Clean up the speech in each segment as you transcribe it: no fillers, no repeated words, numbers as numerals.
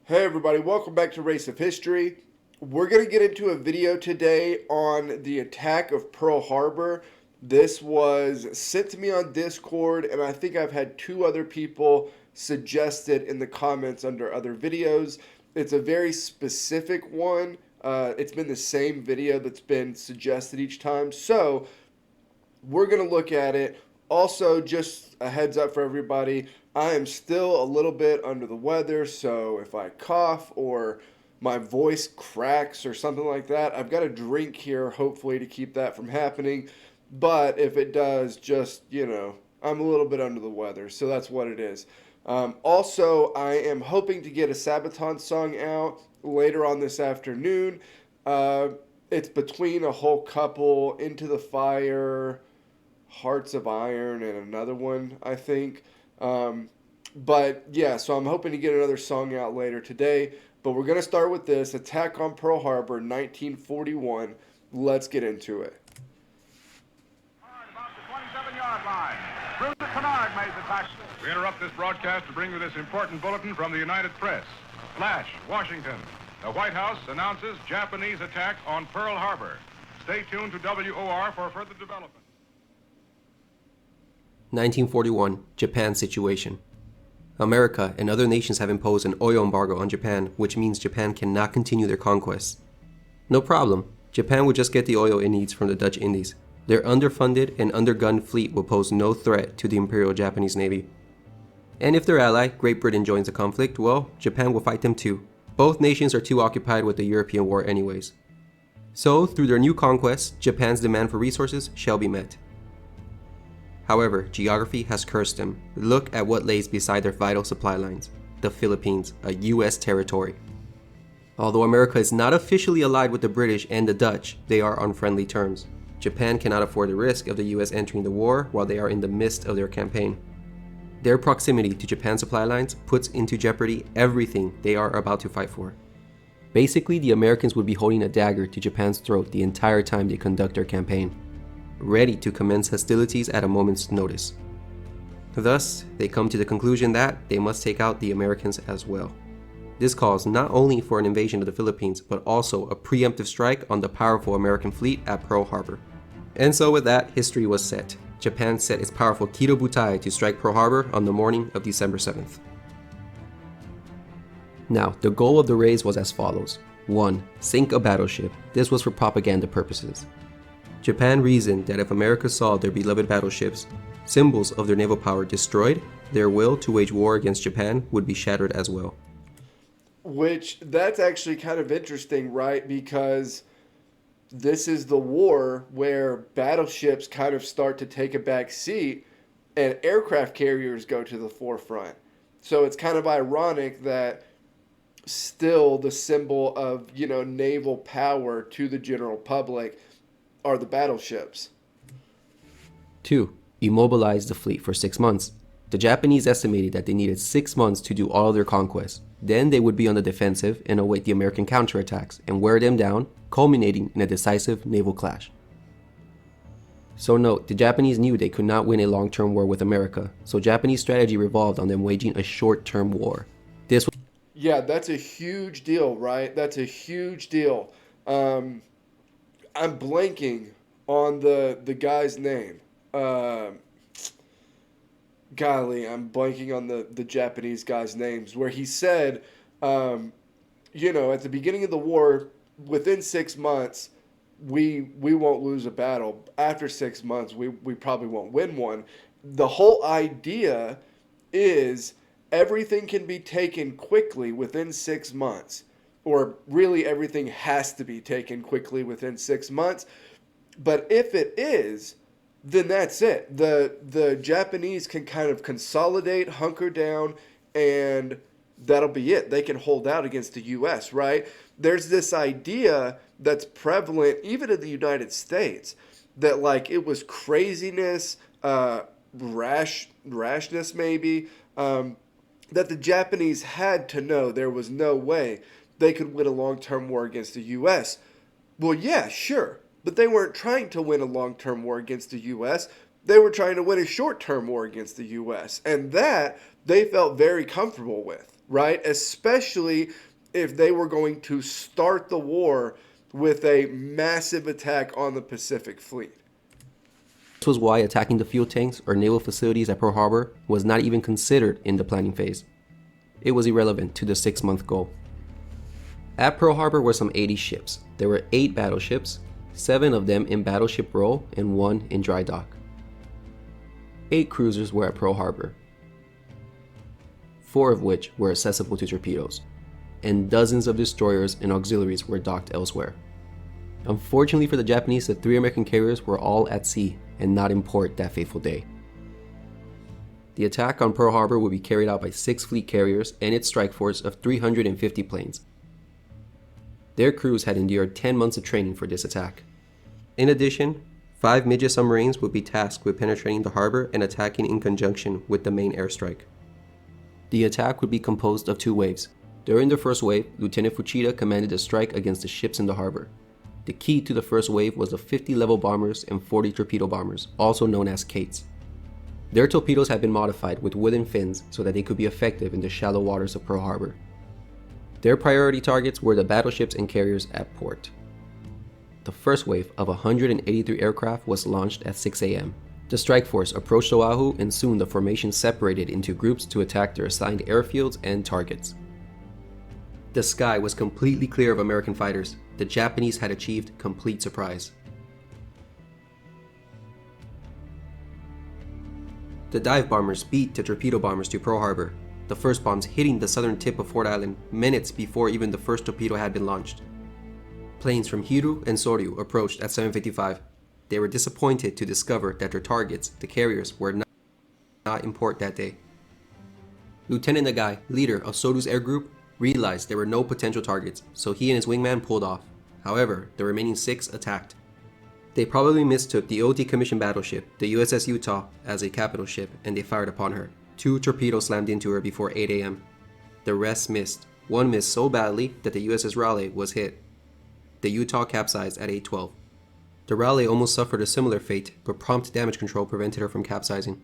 Hey everybody, welcome back to Race of History. We're going to get into a video today on the attack of Pearl Harbor. This was sent to me on Discord, and I think I've had two other people suggest it in the comments under other videos. It's a very specific one. It's been the same video that's been suggested each time. So we're going to look at it. Also, just a heads up for everybody, I am still a little bit under the weather, so if I cough or my voice cracks or something like that, I've got a drink here, hopefully, to keep that from happening. But if it does, just, I'm a little bit under the weather, so that's what it is. Also, I am hoping to get a Sabaton song out later on this afternoon. It's between a whole couple, Into the Fire, Hearts of Iron, and another one, I think. But yeah, so I'm hoping to get another song out later today. But we're going to start with this Attack on Pearl Harbor, 1941. Let's get into it. About the 27-yard line. Bruce Kennard made the tackle. We interrupt this broadcast to bring you this important bulletin from the United Press. Flash, Washington. The White House announces Japanese attack on Pearl Harbor. Stay tuned to WOR for further development. 1941, Japan situation. America and other nations have imposed an oil embargo on Japan, which means Japan cannot continue their conquests. No problem, Japan would just get the oil it needs from the Dutch Indies. Their underfunded and undergunned fleet will pose no threat to the Imperial Japanese Navy. And if their ally, Great Britain, joins the conflict, well, Japan will fight them too. Both nations are too occupied with the European war anyways. So, through their new conquests, Japan's demand for resources shall be met. However, geography has cursed them. Look at what lays beside their vital supply lines. The Philippines, a US territory. Although America is not officially allied with the British and the Dutch, they are on friendly terms. Japan cannot afford the risk of the US entering the war while they are in the midst of their campaign. Their proximity to Japan's supply lines puts into jeopardy everything they are about to fight for. Basically, the Americans would be holding a dagger to Japan's throat the entire time they conduct their campaign, ready to commence hostilities at a moment's notice. Thus, they come to the conclusion that they must take out the Americans as well. This calls not only for an invasion of the Philippines, but also a preemptive strike on the powerful American fleet at Pearl Harbor. And so with that, history was set. Japan set its powerful Kido Butai to strike Pearl Harbor on the morning of December 7th. Now, the goal of the raids was as follows. 1. Sink a battleship. This was for propaganda purposes. Japan reasoned that if America saw their beloved battleships, symbols of their naval power, destroyed, their will to wage war against Japan would be shattered as well. Which, that's actually kind of interesting, right? Because this is the war where battleships kind of start to take a back seat and aircraft carriers go to the forefront. So it's kind of ironic that still the symbol of, naval power to the general public are the battleships. 2. Immobilize the fleet for 6 months. The Japanese estimated that they needed 6 months to do all of their conquests. Then they would be on the defensive and await the American counterattacks and wear them down, culminating in a decisive naval clash. So note, the Japanese knew they could not win a long-term war with America, so Japanese strategy revolved on them waging a short-term war. Yeah, that's a huge deal, right? That's a huge deal. I'm blanking on the guy's name. Golly, I'm blanking on the Japanese guy's names, where he said, at the beginning of the war, within 6 months, we won't lose a battle. After 6 months, we probably won't win one. The whole idea is everything can be taken quickly within 6 months. Or really everything has to be taken quickly within 6 months. But if it is, then that's it. The Japanese can kind of consolidate, hunker down, and that'll be it. They can hold out against the U.S., right? There's this idea that's prevalent even in the United States that, like, it was craziness, rashness maybe, that the Japanese had to know there was no way they could win a long-term war against the U.S. Well, yeah, sure. But they weren't trying to win a long-term war against the U.S. They were trying to win a short-term war against the U.S. And that they felt very comfortable with. right? Especially if they were going to start the war with a massive attack on the Pacific Fleet. This was why attacking the fuel tanks or naval facilities at Pearl Harbor was not even considered in the planning phase. It was irrelevant to the 6-month goal. At Pearl Harbor were some 80 ships. There were 8 battleships, 7 of them in battleship role and 1 in dry dock. 8 cruisers were at Pearl Harbor, 4 of which were accessible to torpedoes, and dozens of destroyers and auxiliaries were docked elsewhere. Unfortunately for the Japanese, the 3 American carriers were all at sea and not in port that fateful day. The attack on Pearl Harbor would be carried out by 6 fleet carriers and its strike force of 350 planes. Their crews had endured 10 months of training for this attack. In addition, 5 midget submarines would be tasked with penetrating the harbor and attacking in conjunction with the main airstrike. The attack would be composed of 2 waves. During the first wave, Lieutenant Fuchida commanded a strike against the ships in the harbor. The key to the first wave was the 50 level bombers and 40 torpedo bombers, also known as Kates. Their torpedoes had been modified with wooden fins so that they could be effective in the shallow waters of Pearl Harbor. Their priority targets were the battleships and carriers at port. The first wave of 183 aircraft was launched at 6 a.m. The strike force approached Oahu and soon the formation separated into groups to attack their assigned airfields and targets. The sky was completely clear of American fighters. The Japanese had achieved complete surprise. The dive bombers beat the torpedo bombers to Pearl Harbor, the first bombs hitting the southern tip of Ford Island minutes before even the first torpedo had been launched. Planes from Hiru and Soryu approached at 7:55. They were disappointed to discover that their targets, the carriers, were not in port that day. Lieutenant Nagai, leader of Soryu's air group, realized there were no potential targets, so he and his wingman pulled off. However, the remaining 6 attacked. They probably mistook the old decommissioned battleship, the USS Utah, as a capital ship, and they fired upon her. 2 torpedoes slammed into her before 8 a.m. The rest missed. One missed so badly that the USS Raleigh was hit. The Utah capsized at 8:12. The Raleigh almost suffered a similar fate, but prompt damage control prevented her from capsizing.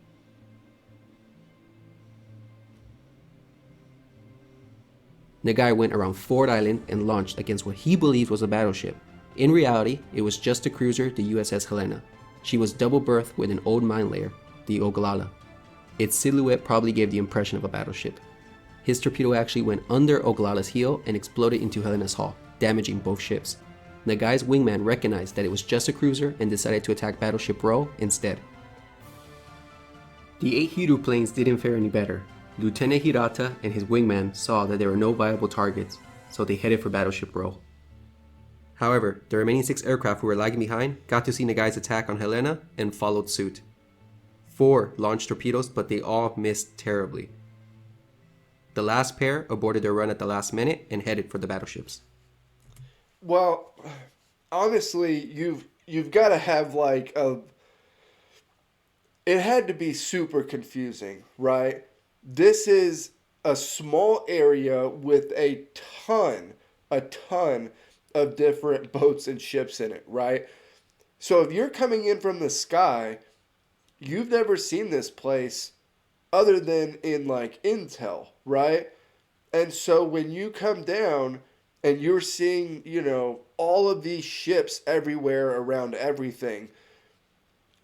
Nagai went around Ford Island and launched against what he believed was a battleship. In reality, it was just a cruiser, the USS Helena. She was double-berthed with an old mine layer, the Oglala. Its silhouette probably gave the impression of a battleship. His torpedo actually went under Oglala's heel and exploded into Helena's hull, damaging both ships. Nagai's wingman recognized that it was just a cruiser and decided to attack Battleship Row instead. The 8 Hiru planes didn't fare any better. Lieutenant Hirata and his wingman saw that there were no viable targets, so they headed for Battleship Row. However, the remaining 6 aircraft who were lagging behind got to see Nagai's attack on Helena and followed suit. 4 launched torpedoes, but they all missed terribly. The last pair aborted their run at the last minute and headed for the battleships. Well, honestly, you've got to have like a... It had to be super confusing, right? This is a small area with a ton of different boats and ships in it, right? So if you're coming in from the sky, you've never seen this place other than in like intel, right? And so when you come down and you're seeing, all of these ships everywhere around everything,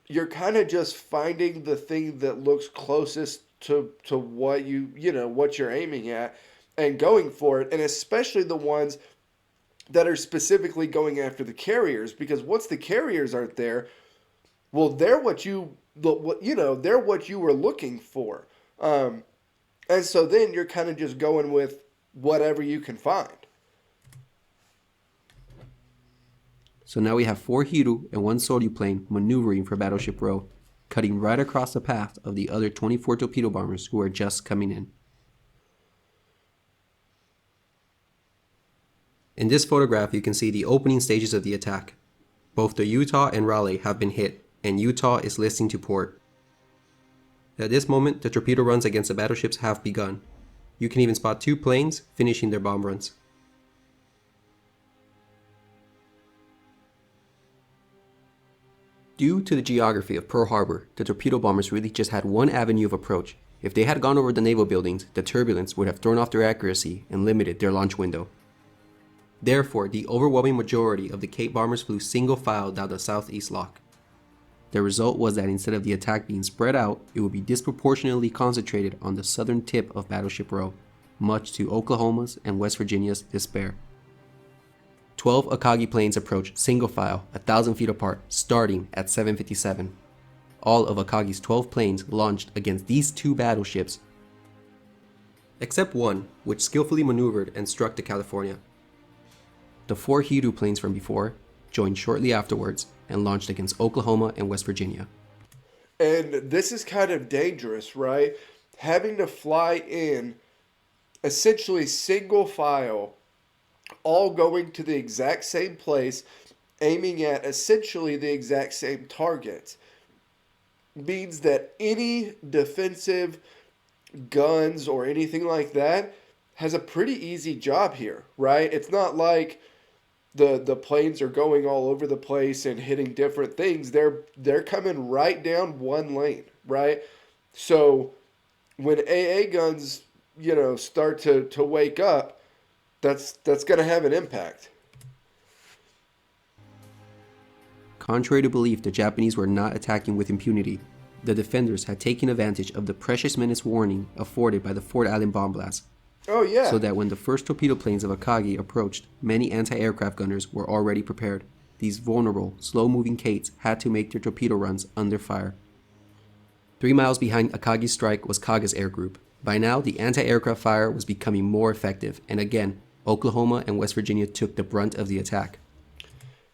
you're kind of just finding the thing that looks closest to what what you're aiming at and going for it. And especially the ones that are specifically going after the carriers, because once the carriers aren't there, well, they're what you were looking for. And so then you're kind of just going with whatever you can find. So now we have 4 Hiru and 1 Soryu plane maneuvering for Battleship Row, cutting right across the path of the other 24 torpedo bombers who are just coming in. In this photograph, you can see the opening stages of the attack. Both the Utah and Raleigh have been hit, and Utah is listing to port. At this moment, the torpedo runs against the battleships have begun. You can even spot 2 planes finishing their bomb runs. Due to the geography of Pearl Harbor, the torpedo bombers really just had one avenue of approach, If they had gone over the naval buildings, the turbulence would have thrown off their accuracy and limited their launch window. Therefore, the overwhelming majority of the Cape bombers flew single file down the southeast lock. The result was that instead of the attack being spread out, it would be disproportionately concentrated on the southern tip of Battleship Row, much to Oklahoma's and West Virginia's despair. 12 Akagi planes approached single file, 1,000 feet apart, starting at 7:57. All of Akagi's 12 planes launched against these two battleships, except one, which skillfully maneuvered and struck the California. The 4 Hiru planes from before joined shortly afterwards and launched against Oklahoma and West Virginia. And this is kind of dangerous, right? Having to fly in essentially single file, all going to the exact same place, aiming at essentially the exact same target, means that any defensive guns or anything like that has a pretty easy job here, right? It's not like the planes are going all over the place and hitting different things. They're coming right down one lane, right? So when AA guns, start to wake up, that's going to have an impact. Contrary to belief, the Japanese were not attacking with impunity. The defenders had taken advantage of the precious minutes warning afforded by the Fort Allen bomb blast. Oh, yeah. So that when the first torpedo planes of Akagi approached, many anti-aircraft gunners were already prepared. These vulnerable, slow-moving Kates had to make their torpedo runs under fire. 3 miles behind Akagi's strike was Kaga's air group. By now, the anti-aircraft fire was becoming more effective, and again, Oklahoma and West Virginia took the brunt of the attack.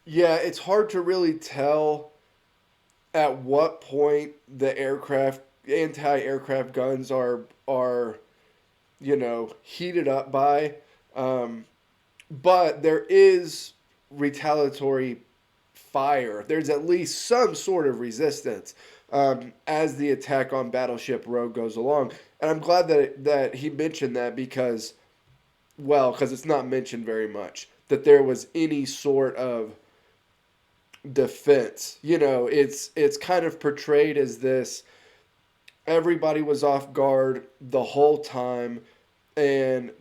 Yeah, it's hard to really tell at what point the anti-aircraft guns are heated up by. But there is retaliatory fire. There's at least some sort of resistance as the attack on Battleship Row goes along. And I'm glad that he mentioned that because it's not mentioned very much, that there was any sort of defense. It's kind of portrayed as this, everybody was off guard the whole time, and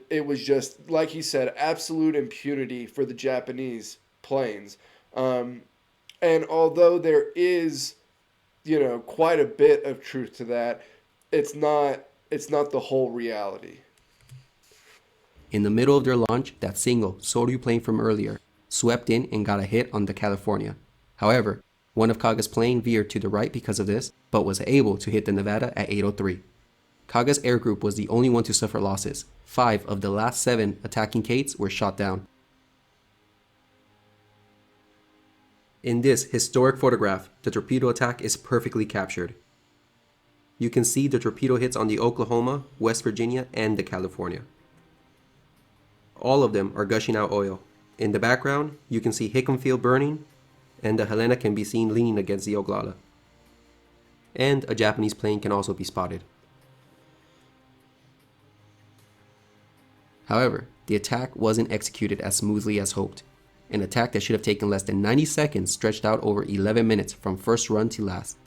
it was just, like he said, absolute impunity for the Japanese planes. And although there is, quite a bit of truth to that, it's not the whole reality. In the middle of their launch, that single Soryu plane from earlier swept in and got a hit on the California. However, one of Kaga's plane veered to the right because of this, but was able to hit the Nevada at 8:03. Kaga's air group was the only one to suffer losses. 5 of the last 7 attacking Kates were shot down. In this historic photograph, the torpedo attack is perfectly captured. You can see the torpedo hits on the Oklahoma, West Virginia, and the California. All of them are gushing out oil. In the background, you can see Hickam Field burning, and the Helena can be seen leaning against the Oglala. And a Japanese plane can also be spotted. However, the attack wasn't executed as smoothly as hoped. An attack that should have taken less than 90 seconds stretched out over 11 minutes from first run to last.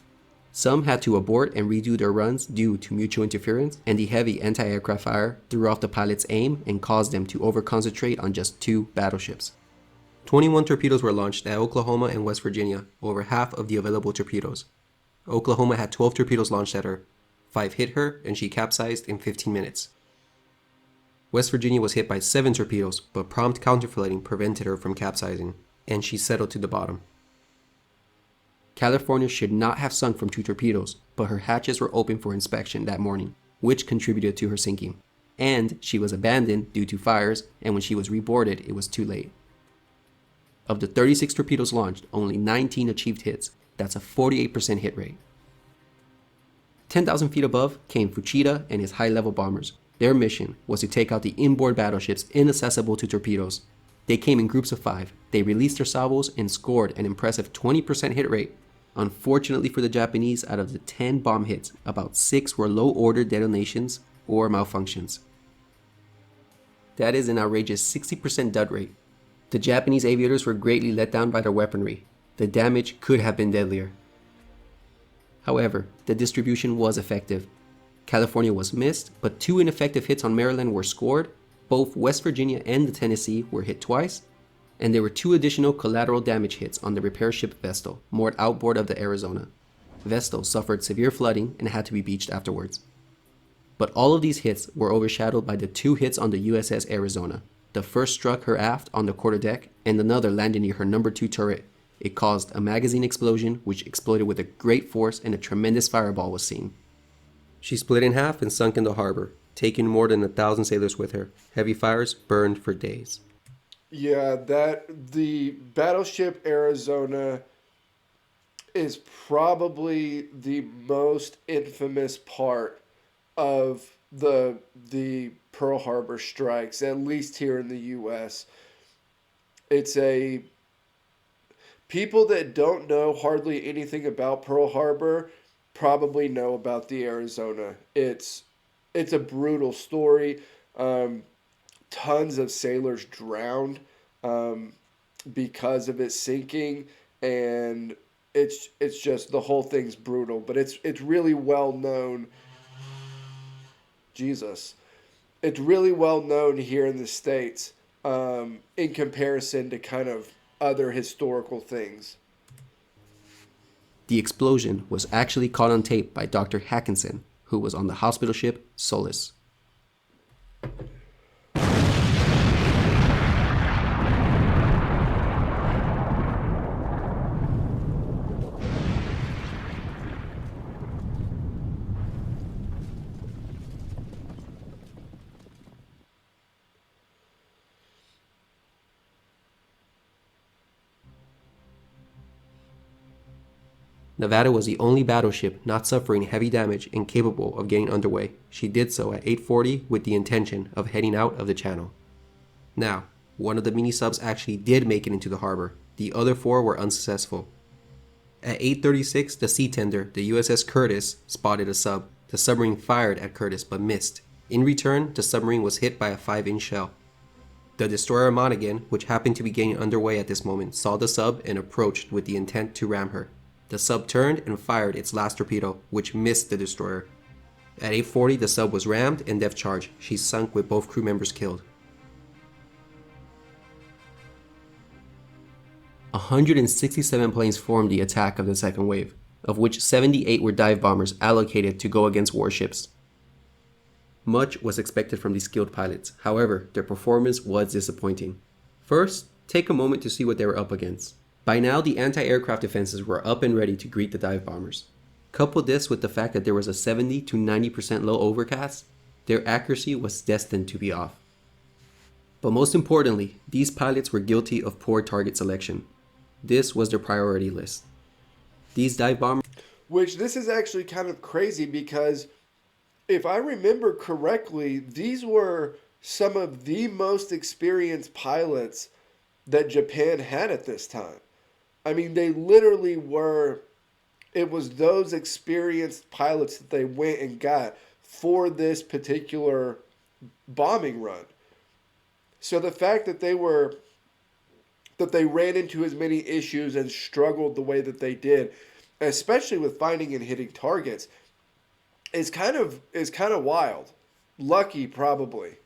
Some had to abort and redo their runs due to mutual interference, and the heavy anti-aircraft fire threw off the pilot's aim and caused them to over-concentrate on just 2 battleships. 21 torpedoes were launched at Oklahoma and West Virginia, over half of the available torpedoes. Oklahoma had 12 torpedoes launched at her. 5 hit her, and she capsized in 15 minutes. West Virginia was hit by 7 torpedoes, but prompt counterflooding prevented her from capsizing, and she settled to the bottom. California should not have sunk from 2 torpedoes, but her hatches were open for inspection that morning, which contributed to her sinking. And she was abandoned due to fires, and when she was reboarded, it was too late. Of the 36 torpedoes launched, only 19 achieved hits. That's a 48% hit rate. 10,000 feet above came Fuchida and his high-level bombers. Their mission was to take out the inboard battleships inaccessible to torpedoes. They came in groups of 5. They released their salvos and scored an impressive 20% hit rate. Unfortunately for the Japanese, out of the 10 bomb hits, about 6 were low-order detonations or malfunctions. That is an outrageous 60% dud rate. The Japanese aviators were greatly let down by their weaponry. The damage could have been deadlier. However, the distribution was effective. California was missed, but 2 ineffective hits on Maryland were scored, both West Virginia and the Tennessee were hit twice, and there were 2 additional collateral damage hits on the repair ship Vestal, moored outboard of the Arizona. Vestal suffered severe flooding and had to be beached afterwards. But all of these hits were overshadowed by the 2 hits on the USS Arizona. The first struck her aft on the quarterdeck, and another landed near her number 2 turret. It caused a magazine explosion, which exploded with a great force, and a tremendous fireball was seen. She split in half and sunk in the harbor, taking more than 1,000 sailors with her. Heavy fires burned for days. Yeah, the battleship Arizona is probably the most infamous part of the Pearl Harbor strikes, at least here in the U.S. It's a people that don't know hardly anything about Pearl Harbor probably know about the Arizona. It's a brutal story. Tons of sailors drowned because of it sinking, and it's just the whole thing's brutal. But it's really well known. It's really well known here in the States in comparison to kind of other historical things. The explosion was actually caught on tape by Dr. Hackinson, who was on the hospital ship Solace. Nevada was the only battleship not suffering heavy damage and capable of getting underway. She did so at 8:40 with the intention of heading out of the channel. Now, one of the mini-subs actually did make it into the harbor. The other 4 were unsuccessful. At 8:36, the sea tender, the USS Curtis, spotted a sub. The submarine fired at Curtis but missed. In return, the submarine was hit by a 5-inch shell. The destroyer Monaghan, which happened to be getting underway at this moment, saw the sub and approached with the intent to ram her. The sub turned and fired its last torpedo, which missed the destroyer. At 8:40, the sub was rammed and depth charged. She sunk with both crew members killed. 167 planes formed the attack of the second wave, of which 78 were dive bombers allocated to go against warships. Much was expected from these skilled pilots. However, their performance was disappointing. First, take a moment to see what they were up against. By now, the anti-aircraft defenses were up and ready to greet the dive bombers. Couple this with the fact that there was a 70 to 90% low overcast, their accuracy was destined to be off. But most importantly, these pilots were guilty of poor target selection. This was their priority list. These dive bombers... Which this is actually kind of crazy because if I remember correctly, these were some of the most experienced pilots that Japan had at this time. I mean, they literally were, it was those experienced pilots that they went and got for this particular bombing run. So the fact that they ran into as many issues and struggled the way that they did, especially with finding and hitting targets, is kind of wild. Lucky, probably.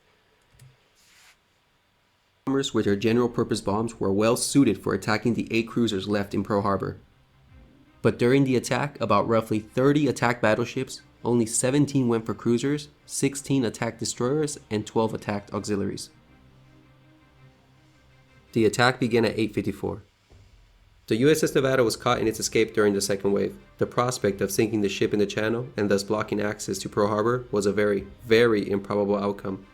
Bombers with their general purpose bombs were well suited for attacking the 8 cruisers left in Pearl Harbor. But during the attack, about roughly 30 attacked battleships, only 17 went for cruisers, 16 attacked destroyers, and 12 attacked auxiliaries. The attack began at 8:54. The USS Nevada was caught in its escape during the second wave. The prospect of sinking the ship in the channel and thus blocking access to Pearl Harbor was a very, very improbable outcome.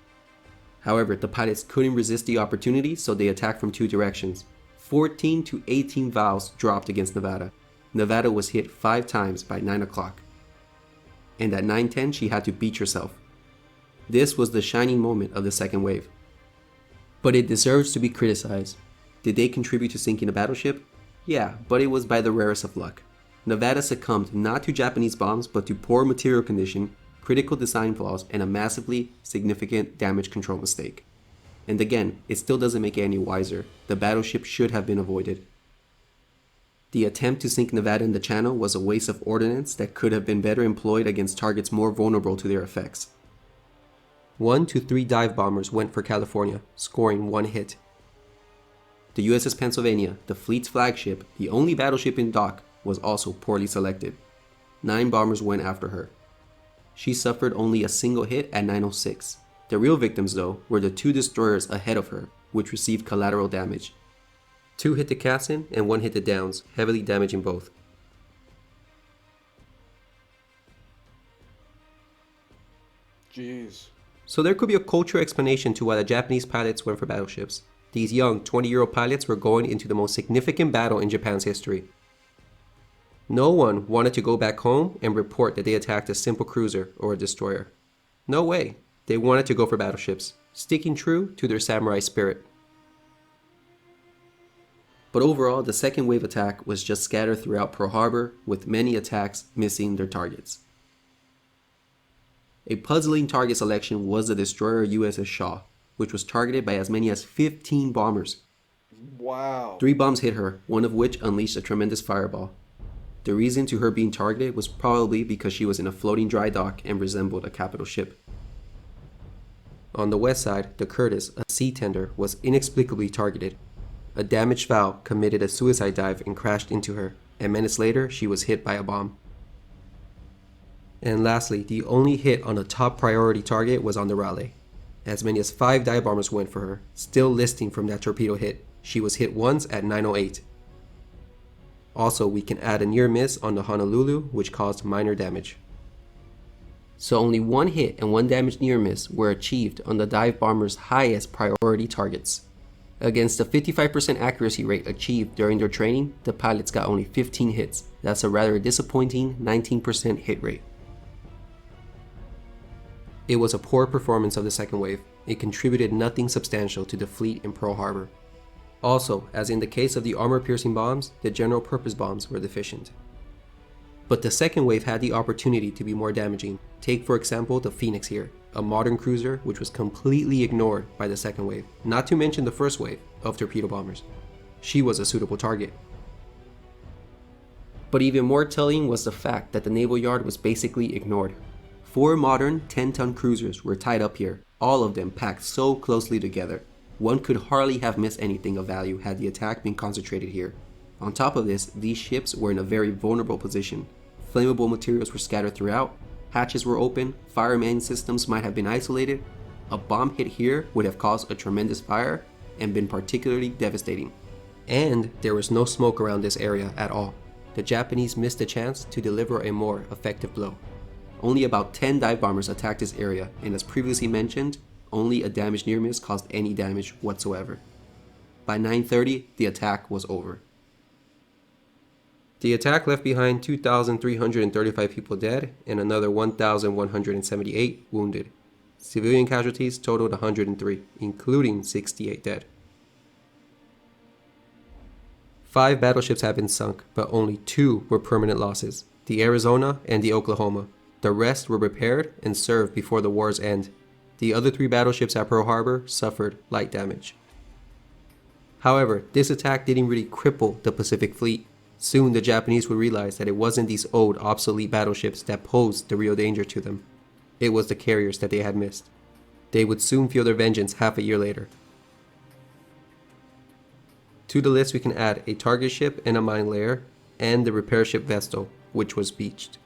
However, the pilots couldn't resist the opportunity, so they attacked from 2 directions. 14 to 18 valves dropped against Nevada. Nevada was hit 5 times by 9 o'clock. And at 9:10, she had to beach herself. This was the shining moment of the second wave. But it deserves to be criticized. Did they contribute to sinking a battleship? Yeah, but it was by the rarest of luck. Nevada succumbed not to Japanese bombs, but to poor material condition, critical design flaws, and a massively significant damage control mistake. And again, it still doesn't make it any wiser. The battleship should have been avoided. The attempt to sink Nevada in the channel was a waste of ordnance that could have been better employed against targets more vulnerable to their effects. 1 to 3 dive bombers went for California, scoring 1 hit. The USS Pennsylvania, the fleet's flagship, the only battleship in dock, was also poorly selected. 9 bombers went after her. She suffered only a single hit at 9:06. The real victims, though, were the 2 destroyers ahead of her, which received collateral damage. 2 hit the Cassin and 1 hit the Downs, heavily damaging both. Jeez. So there could be a cultural explanation to why the Japanese pilots went for battleships. These young, 20-year-old pilots were going into the most significant battle in Japan's history. No one wanted to go back home and report that they attacked a simple cruiser or a destroyer. No way. They wanted to go for battleships, sticking true to their samurai spirit. But overall, the second wave attack was just scattered throughout Pearl Harbor, with many attacks missing their targets. A puzzling target selection was the destroyer USS Shaw, which was targeted by as many as 15 bombers. Wow. 3 bombs hit her, one of which unleashed a tremendous fireball. The reason to her being targeted was probably because she was in a floating dry dock and resembled a capital ship. On the west side, the Curtis, a sea tender, was inexplicably targeted. A damaged valve committed a suicide dive and crashed into her, and minutes later she was hit by a bomb. And lastly, the only hit on a top priority target was on the Raleigh. As many as 5 dive bombers went for her, still listing from that torpedo hit. She was hit once at 9:08. Also, we can add a near miss on the Honolulu, which caused minor damage. So only 1 hit and 1 damage near miss were achieved on the dive bomber's highest priority targets. Against the 55% accuracy rate achieved during their training, the pilots got only 15 hits. That's a rather disappointing 19% hit rate. It was a poor performance of the second wave. It contributed nothing substantial to the fleet in Pearl Harbor. Also, as in the case of the armor-piercing bombs, the general-purpose bombs were deficient. But the second wave had the opportunity to be more damaging. Take for example the Phoenix here, a modern cruiser which was completely ignored by the second wave, not to mention the first wave of torpedo bombers. She was a suitable target. But even more telling was the fact that the naval yard was basically ignored. 4 modern 10-ton cruisers were tied up here, all of them packed so closely together. One could hardly have missed anything of value had the attack been concentrated here. On top of this, these ships were in a very vulnerable position. Flammable materials were scattered throughout, hatches were open, fire main systems might have been isolated. A bomb hit here would have caused a tremendous fire and been particularly devastating. And there was no smoke around this area at all. The Japanese missed a chance to deliver a more effective blow. Only about 10 dive bombers attacked this area, and as previously mentioned, only a damaged near miss caused any damage whatsoever. By 9:30, the attack was over. The attack left behind 2,335 people dead and another 1,178 wounded. Civilian casualties totaled 103, including 68 dead. 5 battleships have been sunk, but only 2 were permanent losses, the Arizona and the Oklahoma. The rest were repaired and served before the war's end. The other 3 battleships at Pearl Harbor suffered light damage. However, this attack didn't really cripple the Pacific Fleet. Soon the Japanese would realize that it wasn't these old, obsolete battleships that posed the real danger to them. It was the carriers that they had missed. They would soon feel their vengeance half a year later. To the list we can add a target ship and a mine layer, and the repair ship Vestal, which was beached.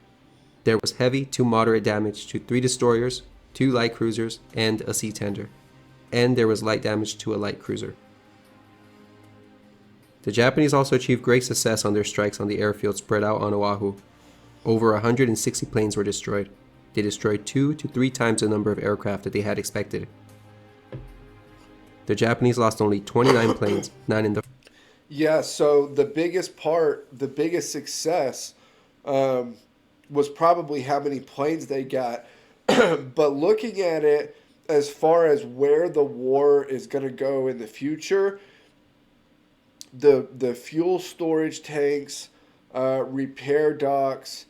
There was heavy to moderate damage to 3 destroyers, 2 light cruisers, and a sea tender. And there was light damage to a light cruiser. The Japanese also achieved great success on their strikes on the airfield spread out on Oahu. Over 160 planes were destroyed. They destroyed 2 to 3 times the number of aircraft that they had expected. The Japanese lost only 29 planes, 9 in the... Yeah, so the biggest success was probably how many planes they got. But looking at it as far as where the war is going to go in the future, the fuel storage tanks, repair docks,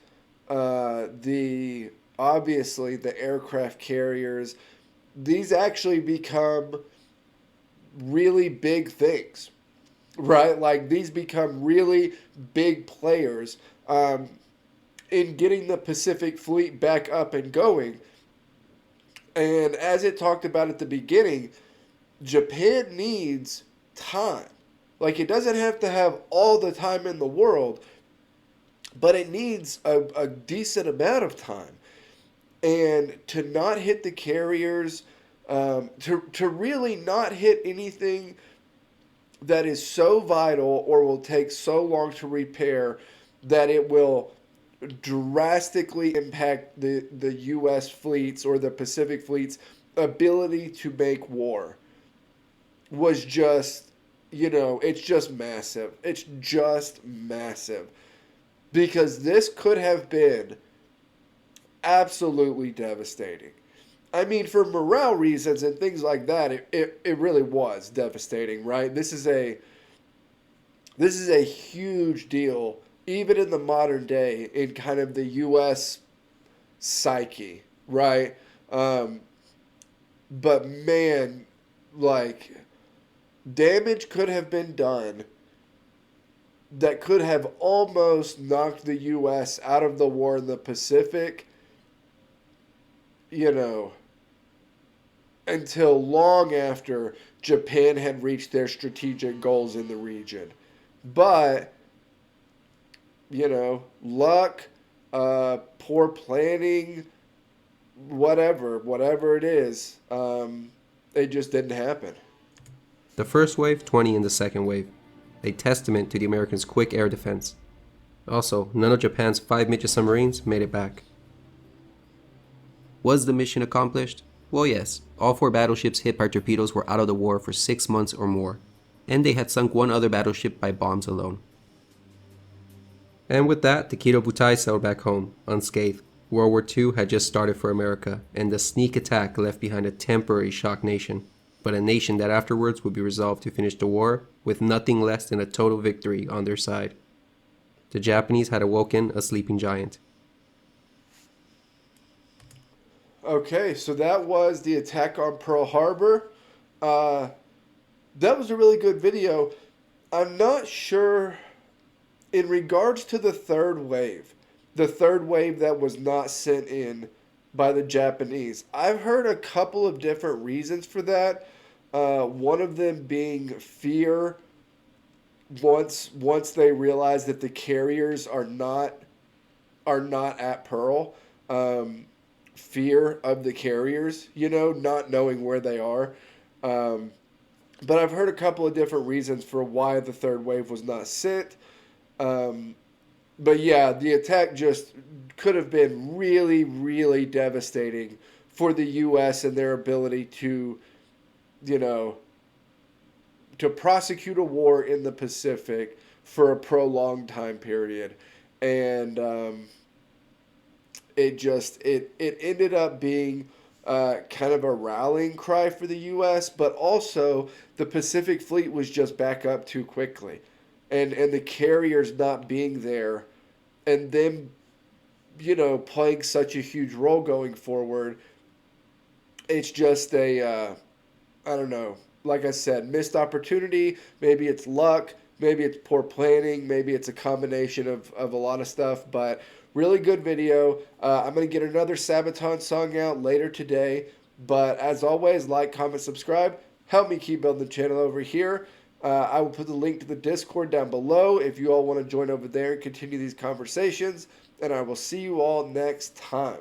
obviously the aircraft carriers, these actually become really big things. right? Like these become really big players in getting the Pacific Fleet back up and going. And as it talked about at the beginning, Japan needs time. Like it doesn't have to have all the time in the world, but it needs a decent amount of time. And to not hit the carriers, to really not hit anything that is so vital or will take so long to repair that it will drastically impact the U.S. fleets or the Pacific fleet's ability to make war was just, it's just massive. It's just massive. Because this could have been absolutely devastating. I mean, for morale reasons and things like that, it really was devastating, right? This is a huge deal, even in the modern day, in kind of the U.S. psyche, right? But man, like, damage could have been done that could have almost knocked the U.S. out of the war in the Pacific, until long after Japan had reached their strategic goals in the region. But, luck, poor planning, whatever it is, it just didn't happen. The first wave, 20 in the second wave. A testament to the Americans' quick air defense. Also, none of Japan's 5 midget submarines made it back. Was the mission accomplished? Well, yes. All 4 battleships hit by torpedoes were out of the war for 6 months or more, and they had sunk 1 other battleship by bombs alone. And with that, the Kido Butai sailed back home, unscathed. World War II had just started for America, and the sneak attack left behind a temporary shocked nation, but a nation that afterwards would be resolved to finish the war with nothing less than a total victory on their side. The Japanese had awoken a sleeping giant. Okay, so that was the attack on Pearl Harbor. That was a really good video. I'm not sure in regards to the third wave that was not sent in by the Japanese. I've heard a couple of different reasons for that. One of them being fear. Once they realize that the carriers are not at Pearl, fear of the carriers, not knowing where they are. But I've heard a couple of different reasons for why the third wave was not sent. But yeah, the attack just could have been really, really devastating for the U.S. and their ability to, to prosecute a war in the Pacific for a prolonged time period. And it ended up being kind of a rallying cry for the U.S., but also the Pacific Fleet was just back up too quickly. And the carriers not being there and them, playing such a huge role going forward, it's just I don't know, like I said, missed opportunity. Maybe it's luck. Maybe it's poor planning. Maybe it's a combination of a lot of stuff. But really good video. I'm going to get another Sabaton song out later today. But as always, like, comment, subscribe. Help me keep building the channel over here. I will put the link to the Discord down below if you all want to join over there and continue these conversations. And I will see you all next time.